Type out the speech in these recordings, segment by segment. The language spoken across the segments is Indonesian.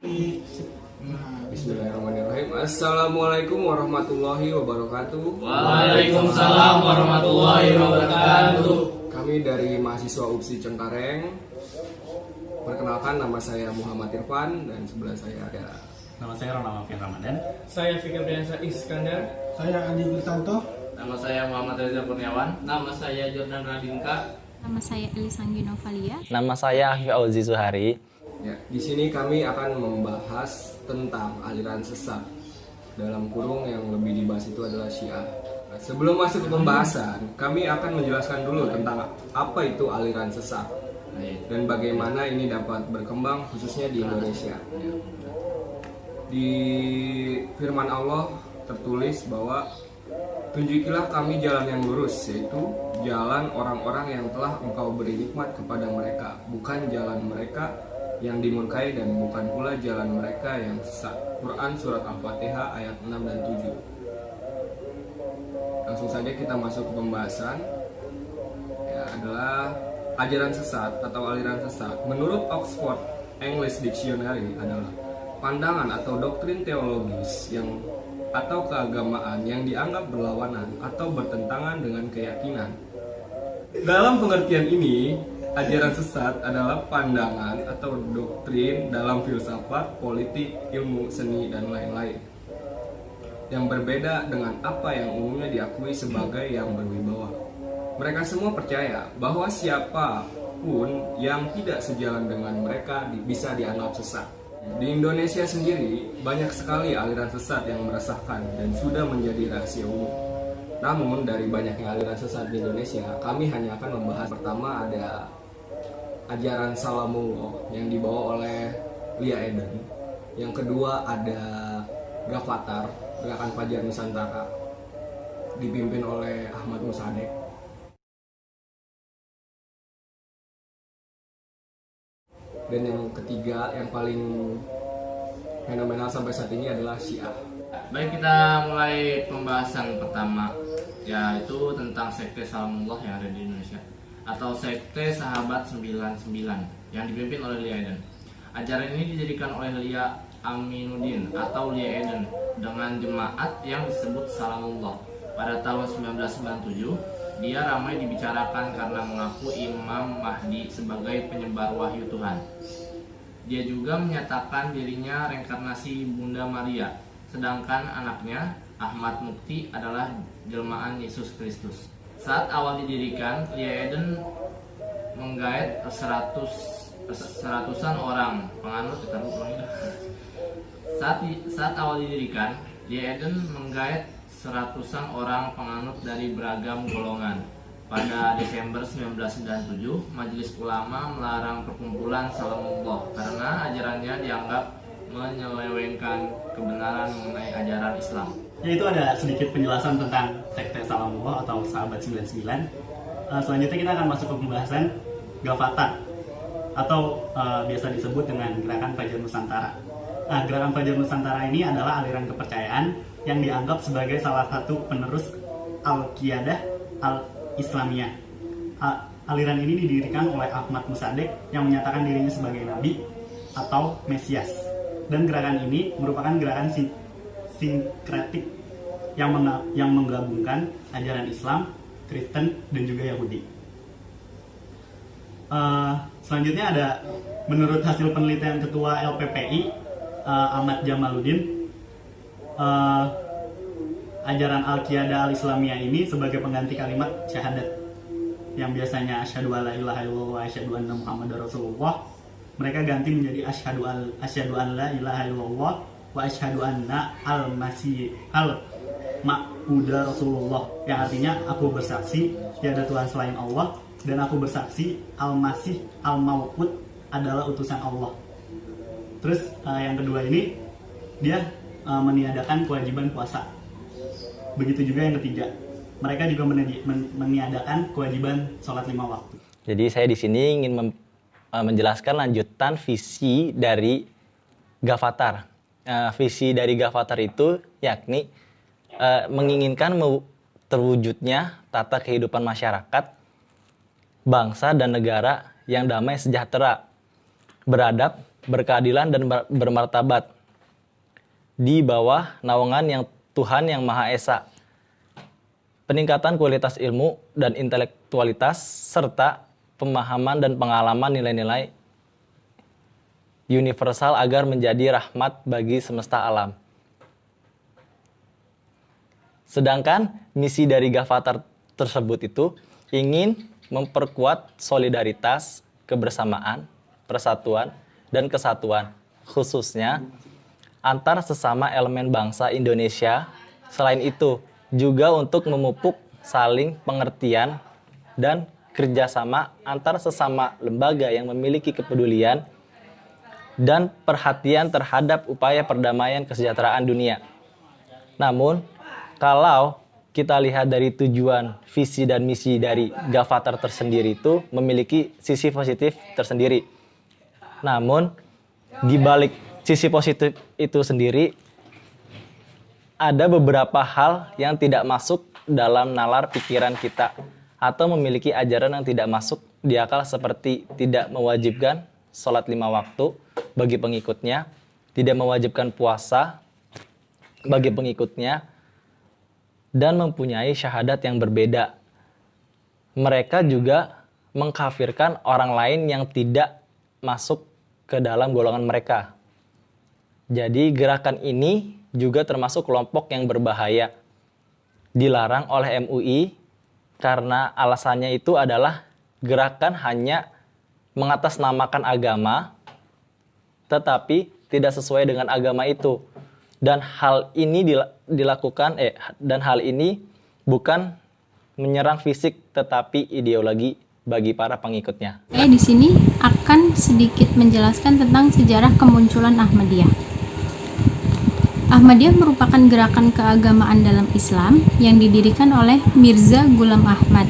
Bismillahirrahmanirrahim. Assalamualaikum warahmatullahi wabarakatuh. Waalaikumsalam warahmatullahi wabarakatuh. Kami dari mahasiswa UPSI Cengkareng. Perkenalkan, nama saya Muhammad Irfan dan sebelah saya ada. Nama saya Ronald Alfian Ramadan. Saya Fikir Biasa Iskandar. Saya Andi Gurtanto. Nama saya Muhammad Reza Kurniawan. Nama saya Jordan Radinka. Nama saya Elisanggino Valia. Nama saya Afif Auzi Zuhari. Ya, di sini kami akan membahas tentang aliran sesat. Dalam kurung yang lebih dibahas itu adalah Syiah. Nah, sebelum masuk ke pembahasan, kami akan menjelaskan dulu tentang apa itu aliran sesat dan bagaimana ini dapat berkembang khususnya di Indonesia. Di firman Allah tertulis bahwa tunjukilah kami jalan yang lurus, yaitu jalan orang-orang yang telah engkau beri nikmat kepada mereka, bukan jalan mereka yang dimurkai dan bukan pula jalan mereka yang sesat. Quran Surat Al-Fatihah ayat 6 dan 7. Langsung saja kita masuk ke pembahasan. Ya, adalah ajaran sesat atau aliran sesat. Menurut Oxford English Dictionary adalah pandangan atau doktrin teologis yang atau keagamaan yang dianggap berlawanan atau bertentangan dengan keyakinan. Dalam pengertian ini, ajaran sesat adalah pandangan atau doktrin dalam filsafat, politik, ilmu, seni, dan lain-lain yang berbeda dengan apa yang umumnya diakui sebagai yang berwibawa. Mereka semua percaya bahwa siapapun yang tidak sejalan dengan mereka bisa dianggap sesat. Di Indonesia sendiri, banyak sekali aliran sesat yang meresahkan dan sudah menjadi rahasia umum. Namun, dari banyaknya aliran sesat di Indonesia, kami hanya akan membahas. Pertama ada ajaran Salamullah yang dibawa oleh Lia Eden. Yang kedua ada Gavatar, Gerakan Fajar Nusantara, dipimpin oleh Ahmad Musadek. Dan yang ketiga, yang paling fenomenal sampai saat ini adalah Syiah. Baik, kita mulai pembahasan pertama, yaitu tentang sekte Salamullah yang ada di Indonesia atau sekte Sahabat 99 yang dipimpin oleh Lia Eden. Ajaran ini didirikan oleh Lia Aminuddin atau Lia Eden dengan jemaat yang disebut Salamullah. Pada tahun 1997, dia ramai dibicarakan karena mengaku Imam Mahdi sebagai penyebar wahyu Tuhan. Dia juga menyatakan dirinya reinkarnasi Bunda Maria, sedangkan anaknya Ahmad Mukti adalah jelmaan Yesus Kristus. Saat awal didirikan, Lia Eden menggait seratusan orang penganut. Saat awal didirikan, Lia Eden menggait seratusan orang penganut dari beragam golongan. Pada Desember 1997, Majelis Ulama melarang perkumpulan Salamullah karena ajarannya dianggap menyelewengkan kebenaran mengenai ajaran Islam. Itu ada sedikit penjelasan tentang sekte Salamullah atau Sahabat 99. Selanjutnya kita akan masuk ke pembahasan Gavatar atau biasa disebut dengan Gerakan Fajar Nusantara. Nah, Gerakan Fajar Nusantara ini adalah aliran kepercayaan yang dianggap sebagai salah satu penerus Al-Qiyadah Al-Islamiyah. Aliran ini didirikan oleh Ahmad Musadek yang menyatakan dirinya sebagai nabi atau Mesias. Dan gerakan ini merupakan gerakan sinkretik yang menggabungkan ajaran Islam, Kristen, dan juga Yahudi. Selanjutnya ada, menurut hasil penelitian Ketua LPPI Ahmad Jamaluddin, ajaran Al-Qiyadah Al-Islamiyah ini sebagai pengganti kalimat syahadat yang biasanya asyhadu alla ilaha illallah wa asyhadu anna muhammadar rasulullah, mereka ganti menjadi asyhadu an la ilaha illallah wa asyhadu anna al-masih al-ma'uda rasulullah, yang artinya aku bersaksi tiada Tuhan selain Allah dan aku bersaksi al-masih al-maw'ud adalah utusan Allah. Terus yang kedua ini dia meniadakan kewajiban puasa. Begitu juga yang ketiga, mereka juga meniadakan kewajiban sholat 5 waktu. Jadi saya di sini ingin menjelaskan lanjutan visi dari Gavatar. Visi dari Gavatar itu yakni menginginkan terwujudnya tata kehidupan masyarakat, bangsa dan negara yang damai sejahtera, beradab, berkeadilan dan bermartabat di bawah naungan yang Tuhan yang Maha Esa. Peningkatan kualitas ilmu dan intelektualitas serta pemahaman dan pengalaman nilai-nilai universal agar menjadi rahmat bagi semesta alam. Sedangkan misi dari Gavatar tersebut itu ingin memperkuat solidaritas, kebersamaan, persatuan, dan kesatuan, khususnya antar sesama elemen bangsa Indonesia. Selain itu, juga untuk memupuk saling pengertian dan kerjasama antar sesama lembaga yang memiliki kepedulian dan perhatian terhadap upaya perdamaian kesejahteraan dunia. Namun, kalau kita lihat dari tujuan, visi, dan misi dari Gavatar tersendiri itu memiliki sisi positif tersendiri. Namun, di balik sisi positif itu sendiri, ada beberapa hal yang tidak masuk dalam nalar pikiran kita atau memiliki ajaran yang tidak masuk di akal, seperti tidak mewajibkan sholat 5 waktu bagi pengikutnya, tidak mewajibkan puasa bagi pengikutnya, dan mempunyai syahadat yang berbeda. Mereka juga mengkafirkan orang lain yang tidak masuk ke dalam golongan mereka. Jadi gerakan ini juga termasuk kelompok yang berbahaya, dilarang oleh MUI karena alasannya itu adalah gerakan hanya mengatasnamakan agama tetapi tidak sesuai dengan agama itu, dan hal ini bukan menyerang fisik tetapi ideologi bagi para pengikutnya. Saya di sini akan sedikit menjelaskan tentang sejarah kemunculan Ahmadiyah. Ahmadiyah merupakan gerakan keagamaan dalam Islam yang didirikan oleh Mirza Ghulam Ahmad.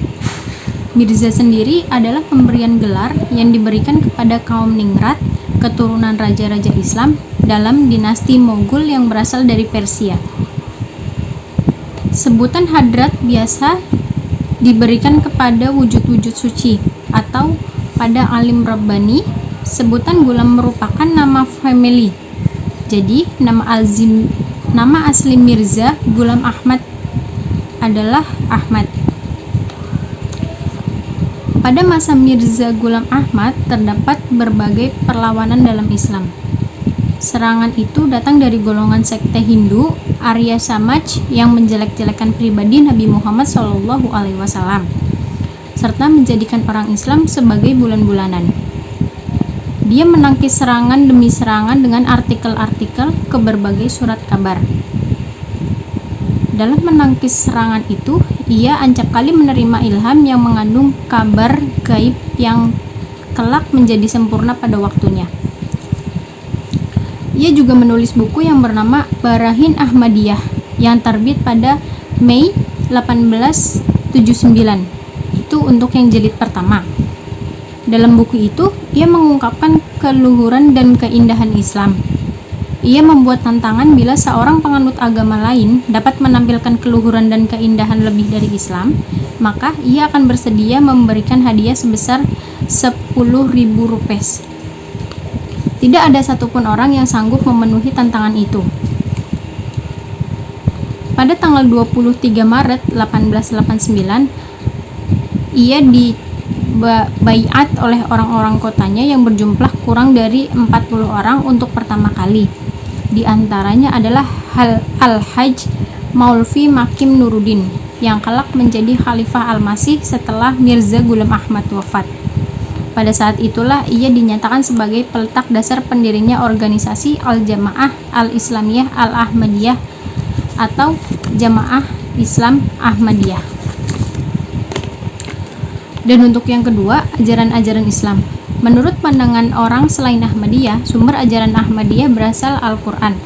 Mirza sendiri adalah pemberian gelar yang diberikan kepada kaum Ningrat, keturunan raja-raja Islam dalam dinasti Mogul yang berasal dari Persia. Sebutan hadrat biasa diberikan kepada wujud-wujud suci atau pada alim Rabbani. Sebutan Ghulam merupakan nama family. Jadi, nama asli Mirza Ghulam Ahmad adalah Ahmad. Pada masa Mirza Ghulam Ahmad, terdapat berbagai perlawanan dalam Islam. Serangan itu datang dari golongan sekte Hindu, Arya Samaj, yang menjelek-jelekan pribadi Nabi Muhammad SAW, serta menjadikan orang Islam sebagai bulan-bulanan. Dia menangkis serangan demi serangan dengan artikel-artikel ke berbagai surat kabar. Dalam menangkis serangan itu, ia acap kali menerima ilham yang mengandung kabar gaib yang kelak menjadi sempurna pada waktunya. Ia juga menulis buku yang bernama Barahin Ahmadiyah yang terbit pada Mei 1879. Itu untuk yang jilid pertama. Dalam buku itu, ia mengungkapkan keluhuran dan keindahan Islam. Ia membuat tantangan bila seorang penganut agama lain dapat menampilkan keluhuran dan keindahan lebih dari Islam, maka ia akan bersedia memberikan hadiah sebesar 10.000 rupiah. Tidak ada satupun orang yang sanggup memenuhi tantangan itu. Pada tanggal 23 Maret 1889, ia dibaiat oleh orang-orang kotanya yang berjumlah kurang dari 40 orang untuk pertama kali. Di antaranya adalah Al-Hajj Maulvi Makim Nuruddin yang kelak menjadi Khalifah Al-Masih setelah Mirza Ghulam Ahmad wafat. Pada saat itulah ia dinyatakan sebagai peletak dasar pendirinya organisasi Al-Jamaah Al-Islamiyah Al-Ahmadiyah atau Jamaah Islam Ahmadiyah. Dan untuk yang kedua, ajaran-ajaran Islam. Menurut pandangan orang selain Ahmadiyah, sumber ajaran Ahmadiyah berasal Al-Quran.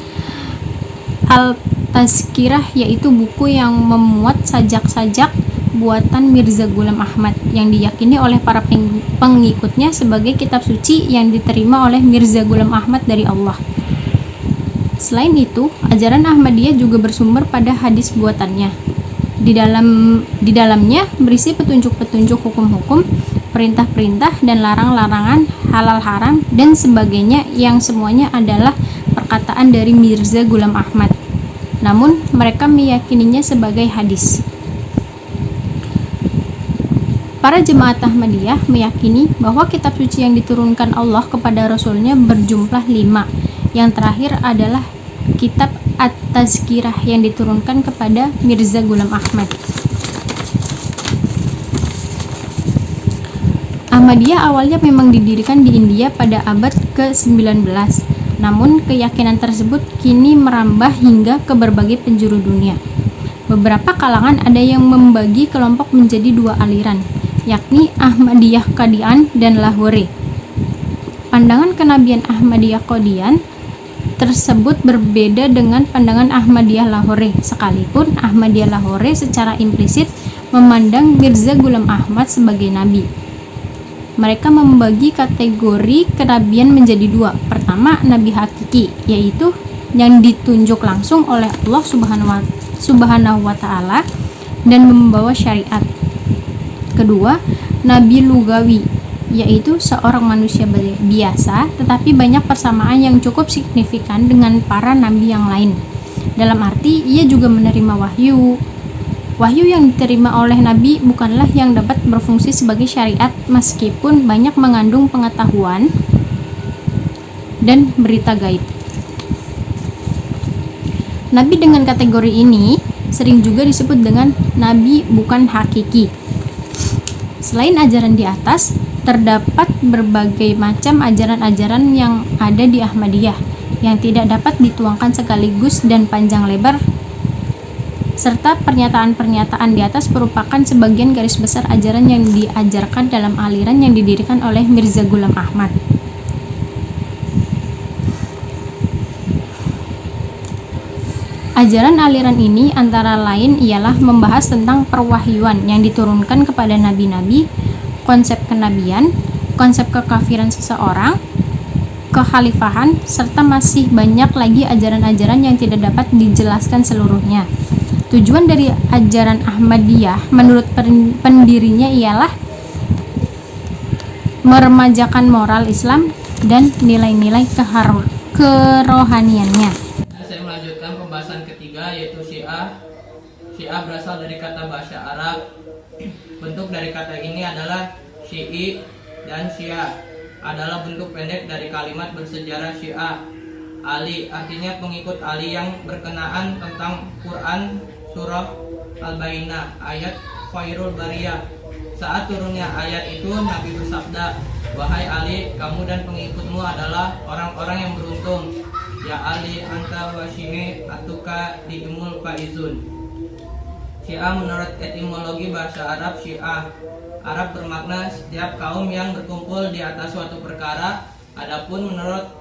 Al-Tazkirah yaitu buku yang memuat sajak-sajak buatan Mirza Ghulam Ahmad yang diyakini oleh para pengikutnya sebagai kitab suci yang diterima oleh Mirza Ghulam Ahmad dari Allah. Selain itu, ajaran Ahmadiyah juga bersumber pada hadis buatannya. Di dalamnya berisi petunjuk-petunjuk hukum-hukum perintah-perintah dan larang-larangan, halal haram, dan sebagainya yang semuanya adalah perkataan dari Mirza Ghulam Ahmad. Namun, mereka meyakininya sebagai hadis. Para jemaat Ahmadiyah meyakini bahwa kitab suci yang diturunkan Allah kepada Rasulnya berjumlah 5. Yang terakhir adalah kitab At-Tazkirah yang diturunkan kepada Mirza Ghulam Ahmad. Ahmadiyah awalnya memang didirikan di India pada abad ke-19. Namun, keyakinan tersebut kini merambah hingga ke berbagai penjuru dunia. Beberapa kalangan ada yang membagi kelompok menjadi 2 aliran, yakni Ahmadiyah Qadian dan Lahore. Pandangan kenabian Ahmadiyah Qadian tersebut berbeda dengan pandangan Ahmadiyah Lahore, sekalipun Ahmadiyah Lahore secara implisit memandang Mirza Ghulam Ahmad sebagai nabi. Mereka membagi kategori kenabian menjadi 2. Pertama, nabi hakiki, yaitu yang ditunjuk langsung oleh Allah Subhanahu wa Ta'ala dan membawa syariat. Kedua, nabi lugawi, yaitu seorang manusia biasa tetapi banyak persamaan yang cukup signifikan dengan para nabi yang lain. Dalam arti, ia juga menerima wahyu. Wahyu yang diterima oleh nabi bukanlah yang dapat berfungsi sebagai syariat meskipun banyak mengandung pengetahuan dan berita gaib. Nabi dengan kategori ini sering juga disebut dengan nabi bukan hakiki. Selain ajaran di atas, terdapat berbagai macam ajaran-ajaran yang ada di Ahmadiyah yang tidak dapat dituangkan sekaligus dan panjang lebar, serta pernyataan-pernyataan di atas merupakan sebagian garis besar ajaran yang diajarkan dalam aliran yang didirikan oleh Mirza Ghulam Ahmad. Ajaran aliran ini antara lain ialah membahas tentang perwahyuan yang diturunkan kepada nabi-nabi, konsep kenabian, konsep kekafiran seseorang, kekhalifahan, serta masih banyak lagi ajaran-ajaran yang tidak dapat dijelaskan seluruhnya. Tujuan dari ajaran Ahmadiyah menurut pendirinya ialah meremajakan moral Islam dan nilai-nilai kerohaniannya. Saya melanjutkan pembahasan ketiga, yaitu Syiah. Syiah berasal dari kata bahasa Arab. Bentuk dari kata ini adalah Syi'i dan Syiah. Adalah bentuk pendek dari kalimat bersejarah Syiah. Ali artinya pengikut Ali yang berkenaan tentang Quran surah Al-Bayyinah ayat Khairul Bariyah. Saat turunnya ayat itu, Nabi bersabda, "Wahai Ali, kamu dan pengikutmu adalah orang-orang yang beruntung. Ya Ali, anta wasyine atuka diimul faizun." Syiah menurut etimologi bahasa Arab Syiah Arab bermakna setiap kaum yang berkumpul di atas suatu perkara. Adapun menurut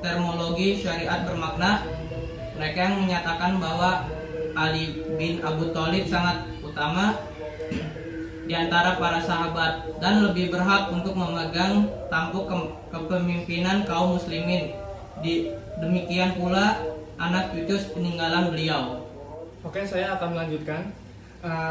terminologi syariat bermakna mereka yang menyatakan bahwa Ali bin Abu Thalib sangat utama di antara para sahabat dan lebih berhak untuk memegang tampuk kepemimpinan kaum muslimin. Demikian pula anak cucu peninggalan beliau. Oke, saya akan melanjutkan.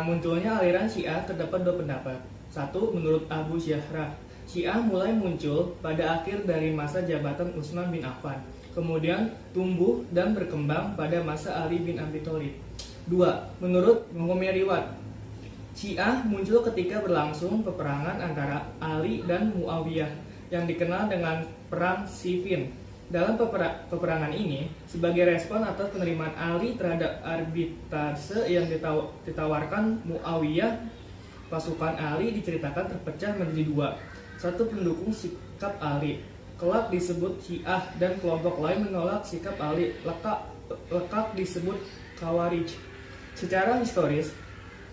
Munculnya aliran Syiah terdapat 2 pendapat. Satu, menurut Abu Syahra, Syiah mulai muncul pada akhir dari masa jabatan Utsman bin Affan, kemudian tumbuh dan berkembang pada masa Ali bin Abi Thalib. 2. Menurut Riwayat, Syiah muncul ketika berlangsung peperangan antara Ali dan Muawiyah yang dikenal dengan Perang Siffin. Dalam peperangan ini, sebagai respon atas penerimaan Ali terhadap arbitrase yang ditawarkan Muawiyah, pasukan Ali diceritakan terpecah menjadi 2. Satu pendukung sikap Ali, kelak disebut Syiah, dan kelompok lain menolak sikap Ali, lekak disebut Khawarij. Secara historis,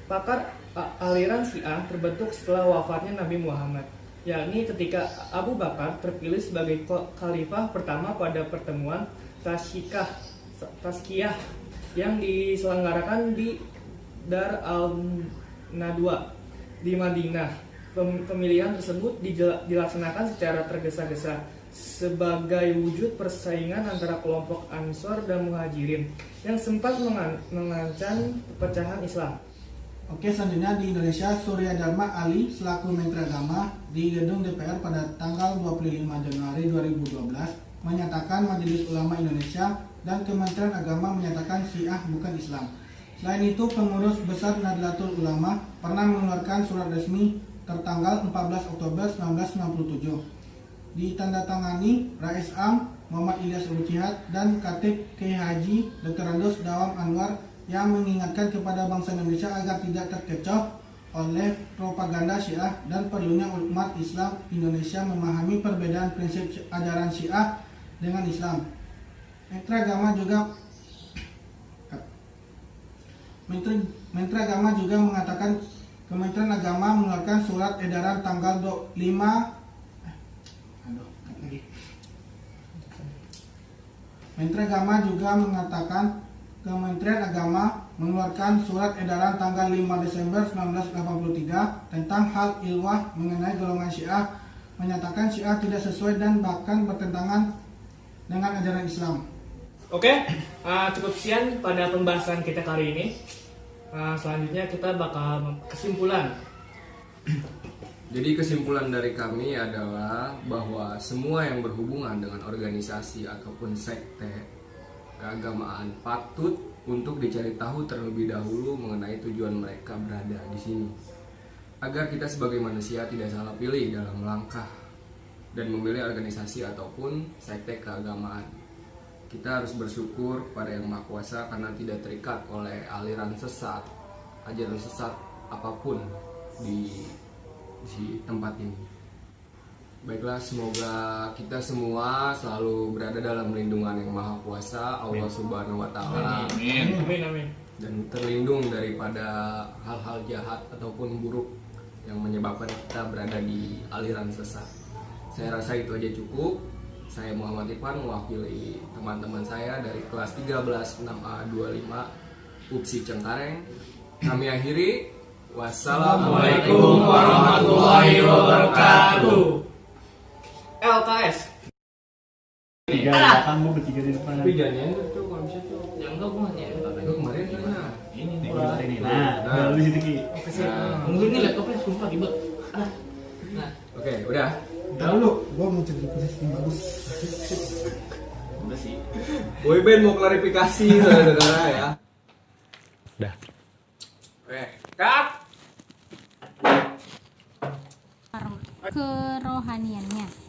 pakar aliran Syiah terbentuk setelah wafatnya Nabi Muhammad, yakni ketika Abu Bakar terpilih sebagai khalifah pertama pada pertemuan Tazkiyah yang diselenggarakan di Dar al-Nadwa di Madinah. Pemilihan tersebut dilaksanakan secara tergesa-gesa sebagai wujud persaingan antara kelompok Ansor dan Muhajirin yang sempat mengancam pepecahan Islam. Oke, selanjutnya di Indonesia, Surya Dharma Ali selaku Menteri Agama di Gedung DPR pada tanggal 25 Januari 2012 menyatakan Majelis Ulama Indonesia dan Kementerian Agama menyatakan Syiah bukan Islam. Selain itu, pengurus besar Nahdlatul Ulama pernah mengeluarkan surat resmi tertanggal 14 Oktober 1997. Ditandatangani Rais Am Muhammad Ilyas Ruchihat dan Khatib Kiai Haji Dr. Andos Dawam Anwar yang mengingatkan kepada bangsa Indonesia agar tidak terkecoh oleh propaganda Syiah dan perlunya umat Islam Indonesia memahami perbedaan prinsip ajaran Syiah dengan Islam. Menteri Agama juga mengatakan Kementerian Agama mengeluarkan surat edaran tanggal 5 Menteri Agama juga mengatakan Kementerian Agama mengeluarkan surat edaran tanggal 5 Desember 1983 tentang hal ilwah mengenai golongan Syiah, menyatakan Syiah tidak sesuai dan bahkan bertentangan dengan ajaran Islam. Oke, cukup sekian pada pembahasan kita kali ini. Selanjutnya kita bakal kesimpulan. Jadi kesimpulan dari kami adalah bahwa semua yang berhubungan dengan organisasi ataupun sekte keagamaan patut untuk dicari tahu terlebih dahulu mengenai tujuan mereka berada di sini, agar kita sebagai manusia tidak salah pilih dalam melangkah dan memilih organisasi ataupun sekte keagamaan. Kita harus bersyukur pada Yang Maha Kuasa karena tidak terikat oleh aliran sesat, ajaran sesat apapun di tempat ini. Baiklah, semoga kita semua selalu berada dalam lindungan Yang Maha Kuasa, Allah Subhanahu wa Ta'ala, Amin. dan terlindung daripada hal-hal jahat ataupun buruk yang menyebabkan kita berada di aliran sesat. Saya rasa itu aja cukup. Saya Muhammad Ipan mewakili teman-teman saya dari kelas 13 6A25 UPSI Cengkareng. Kami akhiri. Wassalamualaikum warahmatullahi wabarakatuh. LKS. Tiga di belakang, gue bertiga di depan. Tapi jangan yang itu kalau bisa tuh. Yang enggak gue nanya Itu kemarin gimana? ini nih. Tiga ini. Nah, lu situ Ki. Mungkin ini laptopnya sumpah ribet. Nah, Oke, udah. Bentar dulu, gue mau cari posisi yang bagus. udah sih. Boyband mau klarifikasi saudara-saudara ya. Udah. Oke, cut. Kerohaniannya.